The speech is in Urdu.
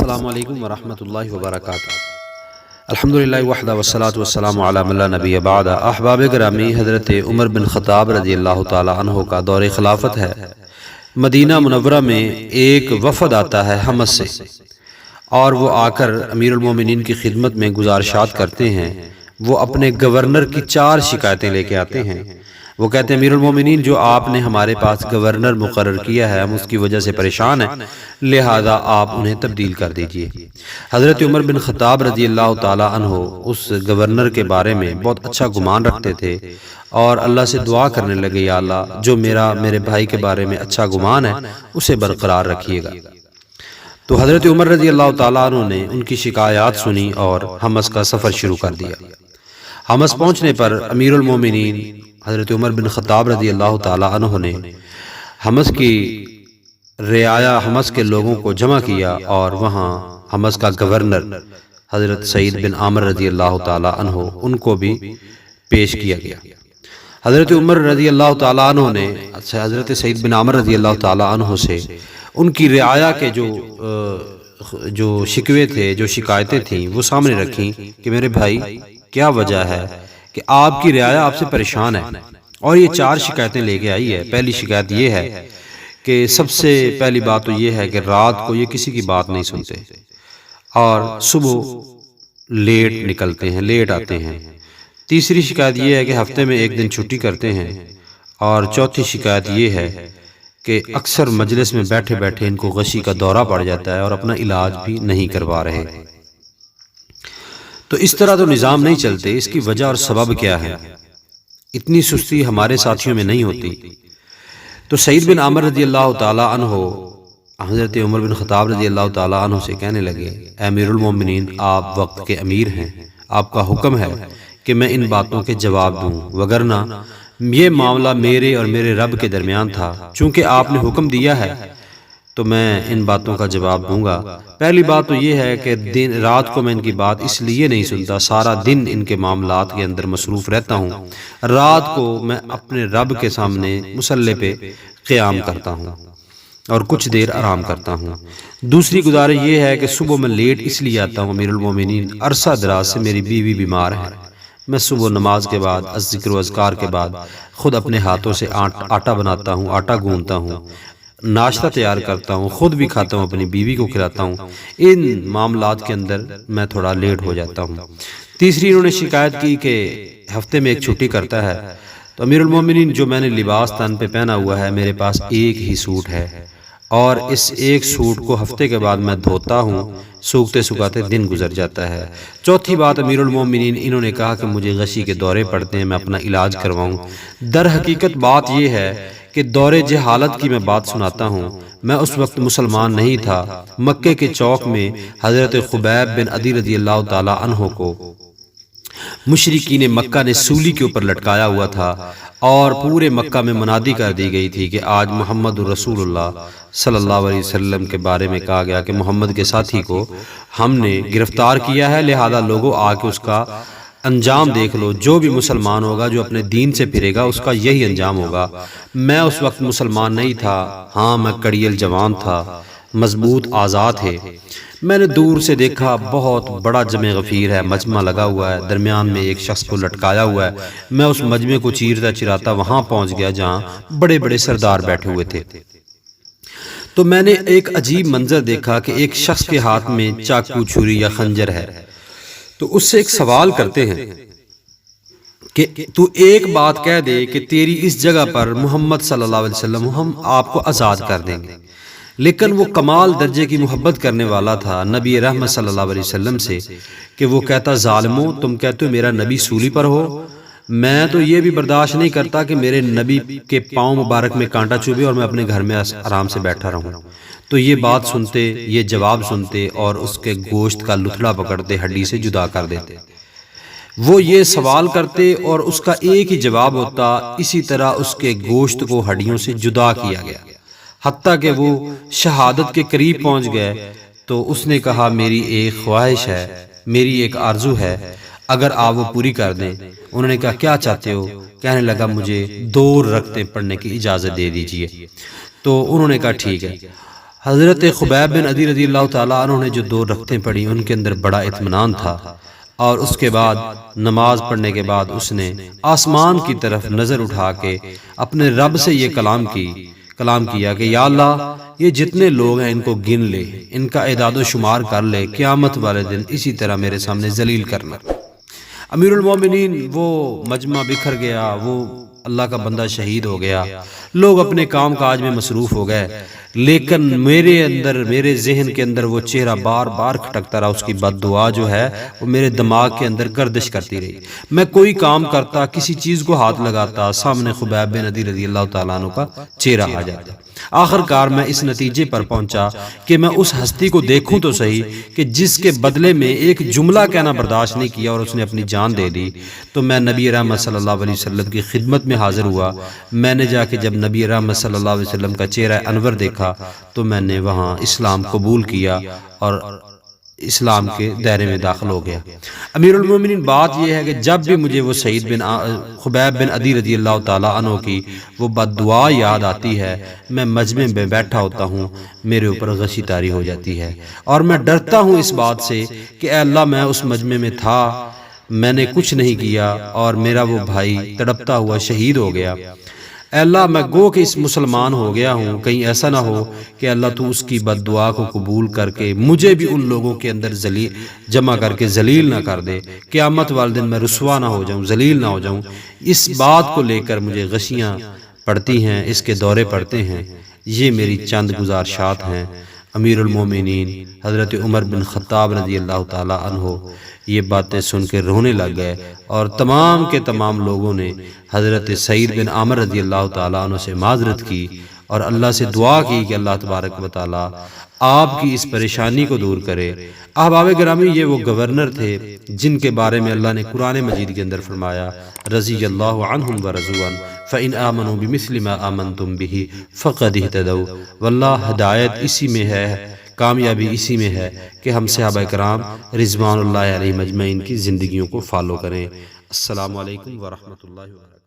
السلام علیکم ورحمۃ اللہ وبرکاتہ۔ الحمدللہ وحدہ والصلاۃ والسلام علی من لا نبی بعد۔ احباب گرامی، حضرت عمر بن خطاب رضی اللہ تعالی عنہ کا دور خلافت ہے۔ مدینہ منورہ میں ایک وفد آتا ہے حمص سے، اور وہ آ کر امیر المومنین کی خدمت میں گزارشات کرتے ہیں۔ وہ اپنے گورنر کی 4 شکایتیں لے کے آتے ہیں۔ وہ کہتے ہیں امیر المومنین، جو آپ نے ہمارے پاس گورنر مقرر کیا ہے ہم اس کی وجہ سے پریشان ہیں، لہذا آپ انہیں تبدیل کر دیجئے۔ حضرت عمر بن خطاب رضی اللہ تعالی عنہ اس گورنر کے بارے میں بہت اچھا گمان رکھتے تھے اور اللہ سے دعا کرنے لگے، یا اللہ جو میرے بھائی کے بارے میں اچھا گمان ہے اسے برقرار رکھیے گا۔ تو حضرت عمر رضی اللہ تعالیٰ عنہ نے ان کی شکایات سنی اور حمص کا سفر شروع کر دیا۔ حمص پہنچنے پر امیر المومنین حضرت عمر بن خطاب رضی اللہ تعالیٰ عنہ نے حمص کی رعایا حمص کے لوگوں کو جمع کیا اور وہاں حمص کا گورنر حضرت سعید بن عامر رضی اللہ تعالیٰ عنہ ان کو بھی پیش کیا گیا۔ حضرت عمر رضی اللہ تعالیٰ عنہ نے حضرت سعید بن عامر رضی اللہ تعالیٰ عنہ سے ان کی رعایا کے جو شکوے تھے، جو شکایتیں تھیں، وہ سامنے رکھیں کہ میرے بھائی کیا وجہ ہے کہ آپ کی رعایا آپ سے پریشان ہے، اور یہ 4 شکایتیں لے کے آئی ہے۔ پہلی شکایت یہ ہے کہ سب سے پہلی بات تو یہ ہے کہ رات کو یہ کسی کی بات نہیں سنتے اور صبح لیٹ نکلتے ہیں، لیٹ آتے ہیں۔ تیسری شکایت یہ ہے کہ ہفتے میں 1 دن چھٹی کرتے ہیں، اور چوتھی شکایت یہ ہے کہ اکثر مجلس میں بیٹھے بیٹھے ان کو غشی کا دورہ پڑ جاتا ہے اور اپنا علاج بھی نہیں کروا رہے۔ تو اس طرح تو نظام نہیں چلتے، اس کی وجہ اور سبب کیا ہے؟ اتنی سستی ہمارے ساتھیوں میں نہیں ہوتی۔ تو سعید بن عامر رضی اللہ تعالیٰ عنہ حضرت عمر بن خطاب رضی اللہ تعالیٰ عنہ سے کہنے لگے، اے امیر المومنین، آپ وقت کے امیر ہیں، آپ کا حکم ہے کہ میں ان باتوں کے جواب دوں، وگرنہ یہ معاملہ میرے اور میرے رب کے درمیان تھا، چونکہ آپ نے حکم دیا ہے تو میں ان باتوں کا جواب دوں گا۔ پہلی بات تو یہ ہے کہ رات کو میں ان کی بات اس لیے نہیں سنتا، سارا دن ان کے معاملات کے اندر مصروف رہتا ہوں، رات کو میں اپنے رب کے سامنے مصلی پہ قیام کرتا ہوں اور کچھ دیر آرام کرتا ہوں۔ دوسری گزارش یہ ہے کہ صبح میں لیٹ اس لیے آتا ہوں امیر المومنین، عرصہ دراز سے میری بیوی بیمار ہے، میں صبح نماز کے بعد ذکر و اذکار کے بعد خود اپنے ہاتھوں سے آٹا بناتا ہوں، آٹا گوندتا ہوں، ناشتہ تیار کرتا ہوں، خود بھی کھاتا ہوں، اپنی بیوی کو کھلاتا ہوں۔ ان معاملات کے اندر میں تھوڑا لیٹ ہو جاتا ہوں۔ تیسری انہوں نے شکایت کی کہ ہفتے میں 1 چھٹی کرتا ہے۔ تو امیر المومنین، جو میں نے لباس تن پہ پہنا ہوا ہے، میرے پاس 1 ہی سوٹ ہے، اور اس 1 سوٹ کو ہفتے کے بعد میں دھوتا ہوں، سوکھتے سکھاتے دن گزر جاتا ہے۔ چوتھی بات امیر المومنین، انہوں نے کہا کہ مجھے غشی کے دورے پڑتے ہیں، میں اپنا علاج کرواؤں۔ در حقیقت بات یہ ہے کہ دور جہالت کی میں بات سناتا ہوں، میں اس وقت مسلمان نہیں تھا۔ مکے کے چوک میں حضرت خبیب بن عدی رضی اللہ تعالی عنہ کو مشرکین مکہ نے سولی کے اوپر لٹکایا ہوا تھا، اور پورے مکہ میں منادی کر دی گئی تھی کہ آج محمد رسول اللہ صلی اللہ علیہ وسلم کے بارے میں کہا گیا کہ محمد کے ساتھی کو ہم نے گرفتار کیا ہے، لہذا لوگوں آ کے اس کا انجام دیکھ لو، جو بھی مسلمان ہوگا، جو اپنے دین سے پھرے گا، اس کا یہی انجام ہوگا۔ میں اس وقت مسلمان نہیں تھا، ہاں میں کڑیل جوان تھا، مضبوط آزاد ہے۔ میں نے دور سے دیکھا بہت بڑا جمع غفیر ہے، مجمع لگا ہوا ہے، درمیان میں ایک شخص کو لٹکایا ہوا ہے۔ میں اس مجمع کو چیرتا چراتا وہاں پہنچ گیا جہاں بڑے بڑے سردار بیٹھے ہوئے تھے۔ تو میں نے ایک عجیب منظر دیکھا کہ ایک شخص کے ہاتھ میں چاقو، چھری یا خنجر ہے۔ تو اس سے ایک سوال کرتے ہیں کہ تو ایک بات کہہ دے کہ تیری اس جگہ پر محمد صلی اللہ علیہ وسلم، ہم آپ کو آزاد کر دیں گے۔ لیکن وہ کمال درجے کی محبت کرنے والا تھا نبی رحمت صلی اللہ علیہ وسلم سے کہ وہ کہتا، ظالموں، تم کہتے ہو میرا نبی سولی پر ہو، میں تو یہ بھی برداشت نہیں کرتا کہ میرے نبی کے پاؤں مبارک میں کانٹا چبھے اور میں اپنے گھر میں آرام سے بیٹھا رہوں۔ تو یہ بات سنتے، یہ جواب سنتے اور اس کے گوشت کا لتھڑا پکڑتے، ہڈی سے جدا کر دیتے۔ وہ یہ سوال کرتے اور اس کا ایک ہی جواب ہوتا، اسی طرح اس کے گوشت کو ہڈیوں سے جدا کیا گیا، حتیٰ کہ وہ شہادت کے قریب پہنچ گئے۔ تو اس نے کہا، میری ایک خواہش ہے، میری ایک آرزو ہے، اگر آپ وہ پوری کر دیں۔ انہوں نے کہا، کیا چاہتے ہو؟ کہنے لگا، مجھے 2 رکعتیں پڑھنے کی اجازت دے دیجئے۔ تو انہوں نے کہا ٹھیک ہے۔ حضرت خبیب بن عدی رضی اللہ تعالیٰ عنہ نے جو 2 رکعتیں پڑھی ان کے اندر بڑا اطمینان تھا، اور اس کے بعد نماز پڑھنے کے بعد اس نے آسمان کی طرف نظر اٹھا کے اپنے رب سے یہ کلام کیا کہ یا اللہ یہ جتنے لوگ ہیں ان کو گن لے، ان کا اعداد و شمار کر لے، قیامت والے دن اسی طرح میرے سامنے ذلیل کرنا۔ امیر المومنین وہ مجمع بکھر گیا، وہ اللہ کا بندہ شہید ہو گیا، لوگ اپنے کام کاج میں مصروف ہو گئے، لیکن میرے ذہن کے اندر وہ چہرہ بار بار کھٹکتا رہا، اس کی بد دعا جو ہے وہ میرے دماغ کے اندر گردش کرتی رہی۔ میں کوئی کام کرتا، کسی چیز کو ہاتھ لگاتا، سامنے خبیب بن عدی رضی اللہ تعالیٰ عنہ کا چہرہ آ جاتا۔ آخر کار میں اس نتیجے پر پہنچا کہ میں اس ہستی کو دیکھوں تو صحیح کہ جس کے بدلے میں ایک جملہ کہنا برداشت نہیں کیا اور اس نے اپنی جان دے دی۔ تو میں نبی رحمت صلی اللہ علیہ وسلم کی خدمت میں حاضر ہوا۔ میں نے جا کے جب نبی رحمت صلی اللہ علیہ وسلم کا چہرہ انور دیکھا تو میں نے وہاں اسلام قبول کیا اور اسلام کے دائرے میں داخل ہو گیا۔ امیر المومنین بات یہ ہے کہ جب بھی مجھے وہ خبیب بن عدی رضی اللہ تعالیٰ عنہ کی وہ بد دعا یاد آتی ہے، میں مجمع میں بیٹھا ہوتا ہوں، میرے اوپر غشی طاری ہو جاتی ہے، اور میں ڈرتا ہوں اس بات سے کہ اے اللہ میں اس مجمع میں تھا، میں نے کچھ نہیں کیا اور میرا وہ بھائی تڑپتا ہوا شہید ہو گیا۔ اے اللہ میں گو کہ اس مسلمان ہو گیا ہوں، کہیں ایسا نہ ہو کہ اللہ تو اس کی بد دعا کو قبول کر کے مجھے بھی ان لوگوں کے اندر جمع کر کے ذلیل نہ کر دے، قیامت والے دن میں رسوا نہ ہو جاؤں، ذلیل نہ ہو جاؤں۔ اس بات کو لے کر مجھے غشیاں پڑتی ہیں، اس کے دورے پڑتے ہیں۔ یہ میری چند گزارشات ہیں۔ امیر المومنین حضرت عمر بن خطاب رضی اللہ تعالیٰ عنہ یہ باتیں سن کے رونے لگ گئے، اور تمام کے تمام لوگوں نے حضرت سعید بن عامر رضی اللہ تعالیٰ عنہ سے معذرت کی اور اللہ سے دعا کی کہ اللہ تبارک و تعالیٰ آپ کی اس پریشانی کو دور کرے۔ احباب گرامی، یہ وہ گورنر تھے جن کے بارے میں اللہ نے قرآن مجید کے اندر فرمایا رضی اللہ عنہم ورضوا عنہ فإن آمنوا بمثل ما آمنتم به فقد اهتدوا۔ واللہ ہدایت اسی میں ہے، کامیابی اسی میں ہے کہ ہم صحابہ کرام رضوان اللہ علیہ مجمعین کی زندگیوں کو فالو کریں۔ السلام علیکم ورحمۃ اللہ وبرکاتہ۔